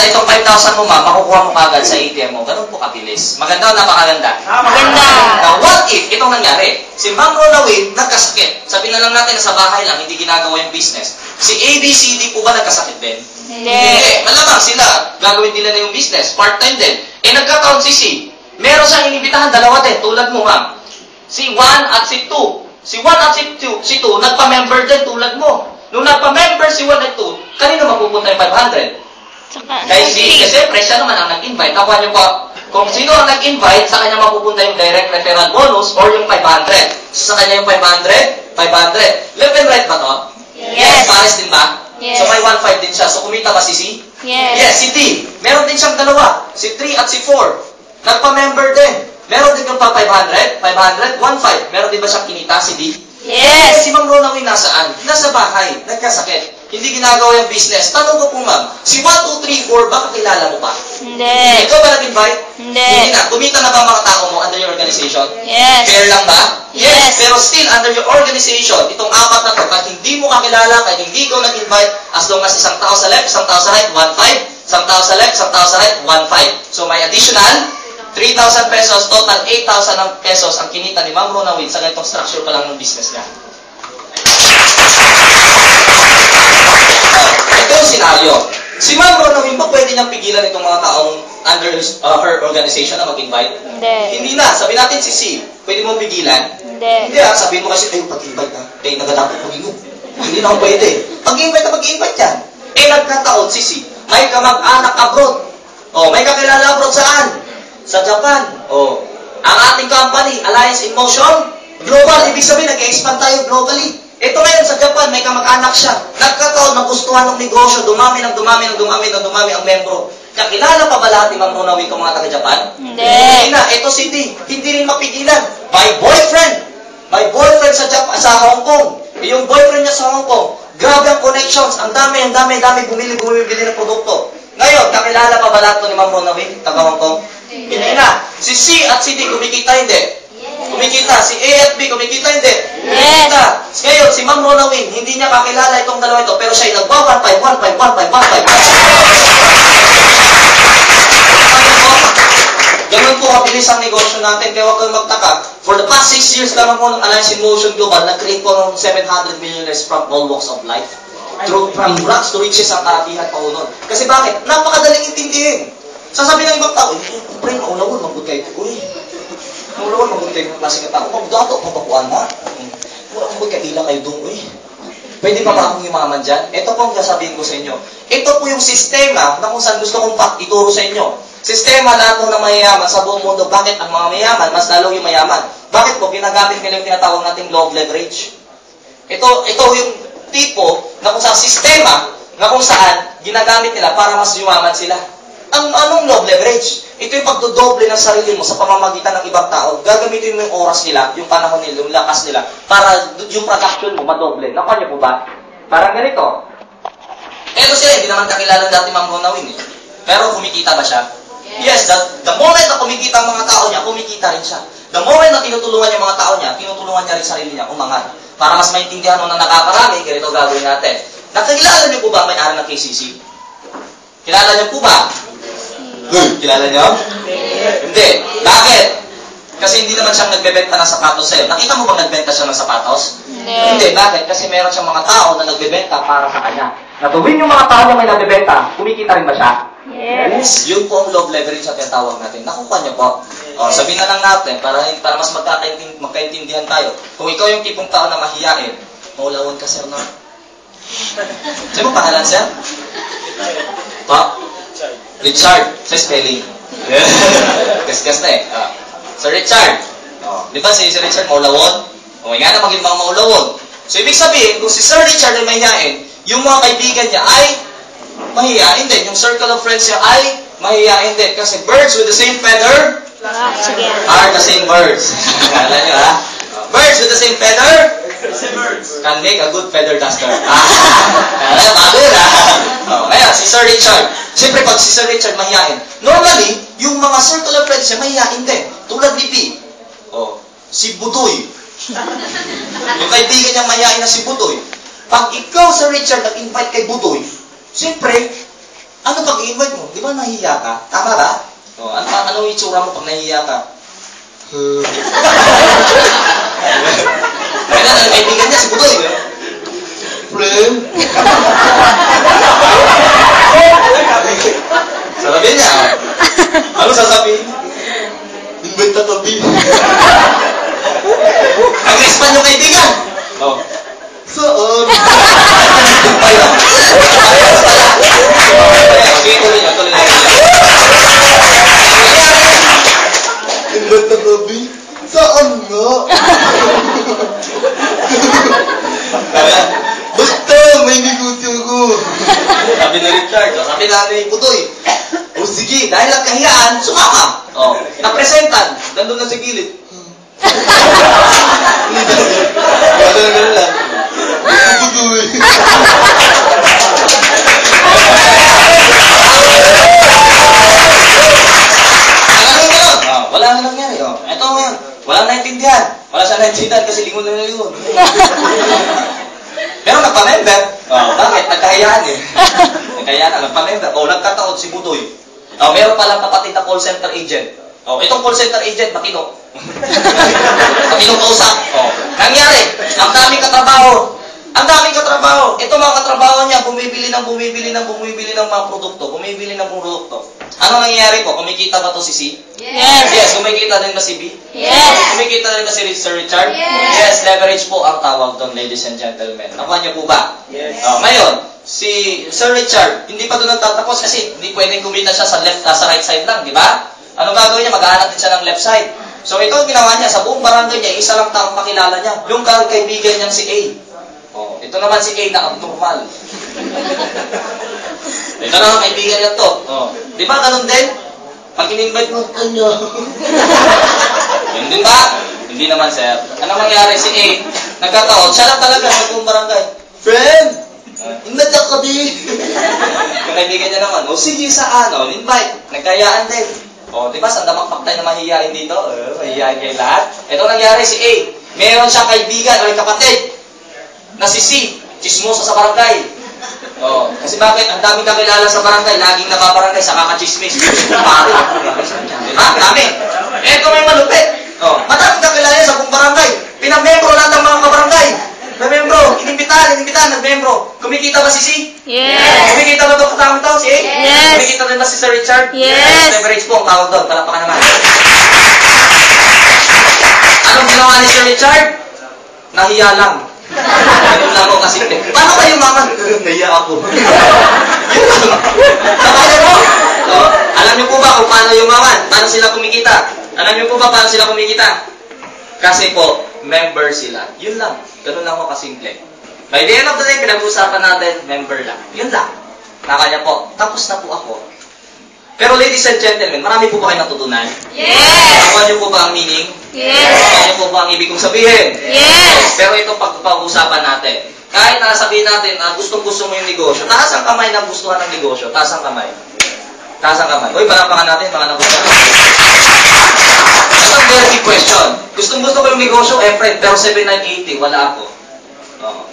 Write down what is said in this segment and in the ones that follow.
kailangan itong 5,000 mo, ma'am, makukuha mo kagad sa ATM mo. Ganun po kabilis. Maganda o napakaganda? Maganda. Now, what if itong nangyari? Si Ma'am Ronawin nagkasakit. Sabihin na lang natin na sa bahay lang, hindi ginagawa yung business. Si ABCD po ba nagkasakit din? Hindi. Malamang sila, gagawin nila na yung business. Part-time din. Nagkataon si C. Meron siyang inibitahan, dalawa din, tulad mo, ma'am. Si 1 at si 2. Si 1 at si 2, nagpa-member din tulad mo. Nung nagpa-member si 1 at 2, kanino mapupunta yung 500? Kay C. Kasi siya naman ang nag-invite. Nakuha niyo po, kung sino ang nag-invite, sa kanya mapupunta yung direct referral bonus or yung 500. Sa kanya yung 500, 500. Left and right ba to? Yes. Pares din ba? Yes. So may 1.5 din siya. So kumita ba si C? Yes. Yes, si D. Meron din siyang dalawa. Si 3 at si 4. Nagpa-member din. Meron din yung pa 500, 500, 1.5. Meron din ba siyang kinita si D? Yes. Si Ma'am Ronawin nasaan? Nasa bahay. Nagkasakit. Hindi ginagawa yung business. Tanong ko po, ma'am, si 1, 2, 3, 4, baka kilala mo pa? Hindi. Ikaw ba nag-invite? Hindi. na. Kumita na ba mga tao mo under your organization? Yes. Fair lang ba? Yes. Pero still, under your organization, itong apat na to, kahit hindi mo kakilala, kahit hindi ikaw nag-invite, as long as isang tao sa left, isang tao sa right, 1.5. Isang tao sa left, isang tao sa right, 1.5. So may additional 3,000 pesos, total 8,000 ang pesos ang kinita ni Ma'am Ronawin sa ganitong structure pa lang ng business niya. Ito yung senaryo. Si Ma'am Ronawin ba pwede niyang pigilan itong mga taong under her organization na mag-invite? Hindi. Hindi na. Sabi natin si C, pwede mo pigilan? Hindi. Hindi ah. Sabihin mo kasi, pag-invite na. Kaya nagadapot mo yun. Hindi na ako pwede. Pag-invite na mag-invite yan. Nagkataon si C, may kamag-anak abroad. May kakilala abroad saan? Sa Japan. Ang ating company, Alliance in Motion, global. Ibig sabihin, nag-expand tayo globally. Ito ngayon sa Japan, may kamag-anak siya. Nagkataon, nagustuhan ng negosyo, dumami ang membro. Kakilala pa ba lahat ni Ma'am Ronawin kung mga taga-Japan? Hindi. Na. Ito si D, hindi rin mapigilan. May boyfriend sa Hong Kong. Yung boyfriend niya sa Hong Kong, grabe ang connections. Ang dami, bumili ng produkto. Ngayon, kakilala pa ba lahat ni Ma'am Ronawin, taga Hong Kong? Hindi na. Si C at si D, kumikita hindi. Kumikita. Si A at B, kumikita hindi. Kumikita. Ngayon, si Ma'am Ronawin, hindi niya kakilala itong dalawa ito, pero siya ay nagba 1.5. Ganun po kabilis ang negosyo natin, kaya huwag kayong magtaka. For the past 6 years lamang po ng Alliance in Motion Global, nag-create po ng 700 millionaires from all walks of life. From rags to riches ang karakihan pa unon. Kasi bakit? Napakadaling intindihin. Sasabihin ng ibang tao, pre, maulawon, magbud kayo. Uy, maulawon, magbud kayo ng klase ng tao. Magdato, pabakuan na. Magbud kayo, ilang kayo doon, uy. Pwede pa ba akong yumaman dyan? Ito po ang sasabihin ko sa inyo. Ito po yung sistema na kung saan gusto kong ituro sa inyo. Sistema lahat po ng mayayaman sa buong mundo. Bakit ang mga mayaman, mas lalo yung mayaman? Bakit po? Ginagamit nila yung tinatawag nating law of leverage. Ito yung tipo na kung saan sistema na kung saan ginagamit nila para mas yumaman sila. Anong law of leverage? Ito yung pagdodoble ng sarili mo sa pamamagitan ng ibang tao. Gagamitin mo yung oras nila, yung panahon nila, yung lakas nila, para yung production mo madoble. Nakuha niyo po ba? Parang ganito. Eto siya, hindi naman kakilala dati Ma'am Ronawin. Pero kumikita ba siya? Yes, the moment na kumikita ang mga tao niya, kumikita rin siya. The moment na tinutulungan yung mga tao niya, tinutulungan niya rin sarili niya, umangat. Para mas maintindihan mo na nakakarami, ganito gagawin natin. Nakilala niyo po ba may-ari ng KCC? Kilala niyo po ba? Kilala niyo? Hindi. Bakit? Kasi hindi naman siyang nagbebenta ng sapatos sa'yo. Nakita mo bang nagbenta siya ng sapatos? Hindi. Bakit? Kasi meron siyang mga tao na nagbebenta para sa kanya. Natuwing yung mga tao na may nagbebenta, kumikita rin ba siya? Yes. Yun po ang law of leverage na tinatawag natin. Nakuha niyo po. Sabihin na lang natin, para mas magkaintindihan tayo. Kung ikaw yung tipong tao na mahiyain, maulawon ka, sir, no? Sino mo pangalan, sir? Pa? Richard. Sa spelling. Gas-gas na eh. Sir Richard. Di ba si Richard maulawon? May nga na maging mga maulawon. So, ibig sabihin, kung si Sir Richard ay mahiyain, yung mga kaibigan niya ay mahihain din. Yung circle of friends niya ay mahihain din. Kasi birds with the same feather are the same birds. Kala nyo, ha? Birds with the same feather can make a good feather duster. Kala nyo, bago yun, ha? Kaya, si Sir Richard. Siyempre, pag si Sir Richard mahihain, normally, yung mga circle of friends niya mahihain din. Tulad ni P. Si Budoy. Yung kaibigan niya mahihain na si Budoy. Pag ikaw, Sir Richard, nag-invite kay Budoy, siyempre, Ano pag i-invite mo? Di ba nahihiya ka? Tama ba? O, ano itsura mo pag nahihiya ka? Kaya na, kaibigan niya si Budoy. Friend? Sasabihin niya, ano sasabihin? Invite na tabi. Nag-respond yung kaibigan. Oh. Saan? Okay, tuloy niya. Invite na tabi? Saan nga? Basta, may negosyo ko. Sabi na Richard, sabi na ni Putoy. O sige, dahil ang kahiyaan, sumama. O, napresentan, nandun na sa gilid. Hindi daw. Gano'n lang. Putoy. Wala na nangyari. Ito ngayon, wala naintindihan. Wala siya naintindihan kasi lingon na lingon. Pero nagpa-member. Bakit? Nagkahayaan eh. Nagkahayaan, nagpa-member. Nagkataon si Budoy. Meron palang kapatid na call center agent. Itong call center agent, matino. Matinong kausap. Nangyari, ang daming katrabaho. Ang daming katrabaho. Ito mga katrabaho niya, bumibili ng mga produkto. Bumibili ng produkto. Ano nangyayari po? Kumikita ba to si C? Yes. Yes. Kumikita din ba si B? Yes. Kumikita din ba si Sir Richard? Yes. Yes. Leverage po ang tawag doon, ladies and gentlemen. Nakuha niyo po ba? Yes. Ngayon, si Sir Richard, hindi pa doon nagtatapos kasi hindi pwedeng kumita siya sa left, sa right side lang, di ba? Ano gagawin niya? Maghahanap din siya ng left side. So ito ang ginawa niya, sa buong barangay niya, isa lang taong pakilala niya. Yung kaibigan niyang si A. Ito naman si A na abnormal. Ito na ang kaibigan niya to. Di ba ganun din? Pag in-invite mo, ano? Yun din ba? Hindi naman, sir. Anong mangyari si A? Nagkataon, siya lang talaga sa buong barangay. Friend! Invite ako di! Yung kaibigan niya naman, sige sa invite. Nagkayaan din. Di ba, saan damang paktay na mahihiyain dito? Mahihiyain kayo lahat. Ito nangyari si A. Meron siyang kaibigan o kapatid na si C. Chismosa sa barangay. Kasi bakit? Ang daming kakilala sa barangay, laging nakabarangay sa kakachismis. Pare. Diba? Dami. Ito may malupit. Madaming kakilala sa buong barangay. Pinamembro lahat ng mga kabarangay. May membro, inimbitahan, nagmembro. Kumikita ba si C? Yes. Kumikita ba ito katawag ito? Si A? Yes. Kumikita rin ba si Sir Richard? Yes. Leverage po ang tawag doon. Palapakan naman. Anong ginawa ni Sir Richard? Nahiya lang. Ganun lang ako kasi. Paano kayo maman? Nahiya ako. Yun lang. Nakaya mo? Alam niyo po ba kung paano yumaman? Paano sila kumikita? Alam niyo po ba paano sila kumikita? Kasi po, member sila. Yun lang. Ganun lang ako kasimple. By the end of the day, pinag-uusapan natin, member lang. Yun lang. Nakanya po. Tapos na po ako. Pero ladies and gentlemen, marami po ba kayo natutunan? Yes. Nakuha niyo po ba ang meaning? Yes. Nakuha niyo po ba ang ibig kong sabihin? Yes. Pero ito pag-uusapan natin. Kahit nasabihin natin na gustong-gusto mo yung negosyo, taas ang kamay na gustuhan ng negosyo. Taas ang kamay. Taas ang kamay. Uy, palapakan natin, mga nagustuhan. Ito ang very big question. Gustong-gusto ko yung negosyo, friend, pero 7,980, wala ako.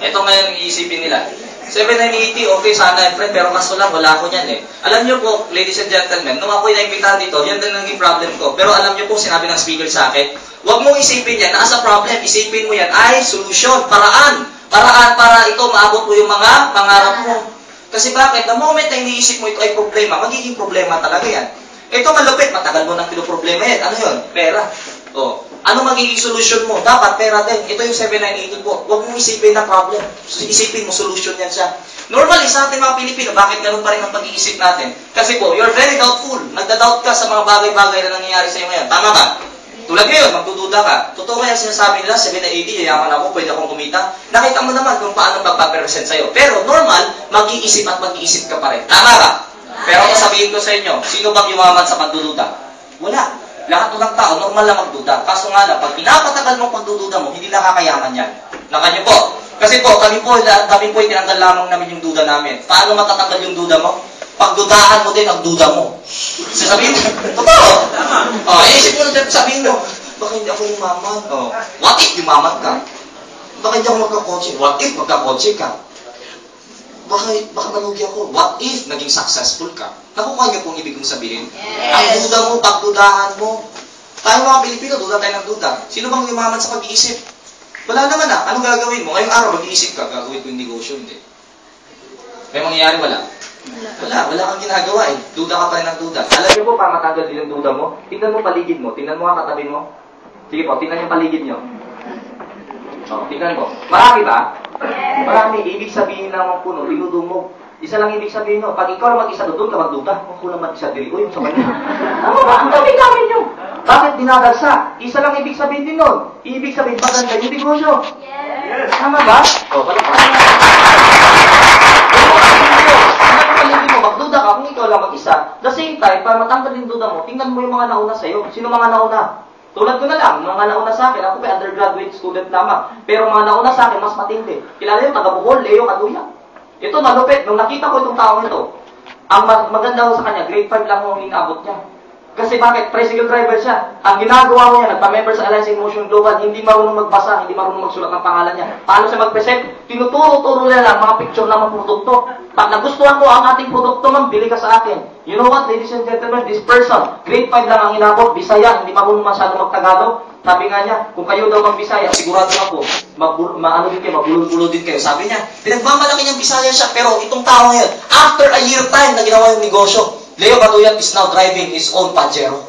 Ito ngayon ang iisipin nila. 7,980, okay sana, friend, pero kaso lang, wala ako niyan eh. Alam niyo po, ladies and gentlemen, nung ako'y naimbitahan dito, yan din naging problem ko. Pero alam niyo po, sinabi ng speaker sa akin, huwag mong isipin yan na as a problem, isipin mo yan ay solusyon, paraan. Paraan para ito maabot mo yung mga pangarap mo. Kasi bakit? The moment na iniisip mo ito ay problema, magiging problema talaga yan. Ito malupit, matagal mo nang pinoproblema yan. Ano yun? Pera. Ano magiging solusyon mo? Dapat pera din. Ito yung 7,980 po. Huwag mong isipin na problem. Isipin mo, solution yan siya. Normally, sa ating mga Pilipino, bakit ganun pa rin ang pag-iisip natin? Kasi po, you're very doubtful. Nagda-doubt ka sa mga bagay-bagay na nangyayari sa iyo ngayon. Tama ba? Tulad ngayon, magdududa ka. Totoo kaya sinasabi nila, 7,980, yayaman ako, pwede akong kumita. Nakita mo naman kung paano magpapresent sa'yo. Pero normal, mag-iisip at mag-iisip ka pa rin. Tama ba? Pero sasabihin ko sa inyo, sino bang yumaman sa pagdududa? Wala. Lahat ng tao, normal lang magduda. Kaso nga lang, pag pinapatagal mong pagdududa mo, hindi nakakayaman yan. Nakanyo po. Kasi po, kami po tinanggal lamang namin yung duda namin. Paano matatanggal yung duda mo? Pagdudahan mo din ang duda mo. Sasabihin mo, totoo. Isip mo lang, sabihin mo, baka hindi ako yumaman. What if yumaman ka? Baka hindi ako magkakotse? What if magkakotse ka? baka malugi ako. What if naging successful ka? Nakukuha niyo kung ibig kong sabihin? Yes. Ang duda mo, pagdudahan mo. Tayo mga Pilipino, duda tayo ng duda. Sino bang yumaman sa pag-iisip? Wala naman ah. Anong gagawin mo? Ngayong araw, mag-iisip ka. Gagawin ko yung negosyo, hindi. May mangyayari, wala? Wala kang ginagawa eh. Duda ka pa rin ng duda. Alam niyo po, para matanggal din ang duda mo, tingnan mo paligid mo. Tingnan mo ang katabi mo. Sige po, tingnan yung paligid niyo. Oh, tingnan mo. Marami ba? Marami. Ibig sabihin lang ang puno, dinudumog. Isa lang ibig sabihin nyo. Pag ikaw lang mag-isa doon ka magduda, kung kulang mag-isa diri, uy, sa kanya. Ano ba? Ang dami-dami nyo. Bakit dinadagsa? Isa lang ibig sabihin din nun. Ibig sabihin, maganda yung negosyo. Yes. Tama ba? O, palakpakan na. Paligid mo, magduda ka kung ikaw lang mag-isa. The same time, para matanggal yung duda mo, tingnan mo yung mga nauna sa'yo. Sino mga nauna? Tulad ko na lang, mga nauna sa akin, ako pa undergraduate student lamang. Pero mga nauna sa akin, mas matindi. Kilala yung taga Bohol, Leo Caduya. Ito, malupit. Nung nakita ko itong taong ito, ang maganda ko sa kanya, grade 5 lang ang inabot niya. Kasi bakit? Tricycle driver siya. Ang ginagawa ko niya, nagpa-member sa Alliance in Motion Global, hindi marunong magbasa, hindi marunong magsulat ng pangalan niya. Paano siya mag-present? Tinuturo-turo niya lang mga picture ng mga produkto. Pag nagustuhan mo ang ating produkto, ma'am, bili ka sa akin. You know what, ladies and gentlemen, this person, grade 5 lang ang inabot, Bisaya, hindi marunong masyado magtagalog. Sabi nga niya, kung kayo daw mag-Bisaya, sigurado ako, mabulol-bulol din kayo. Sabi niya, pinagmamalaki niyang Bisaya siya, pero itong tao ngayon, after a year time na ginawa yung negosyo, Leo Caduya is now driving his own Pajero.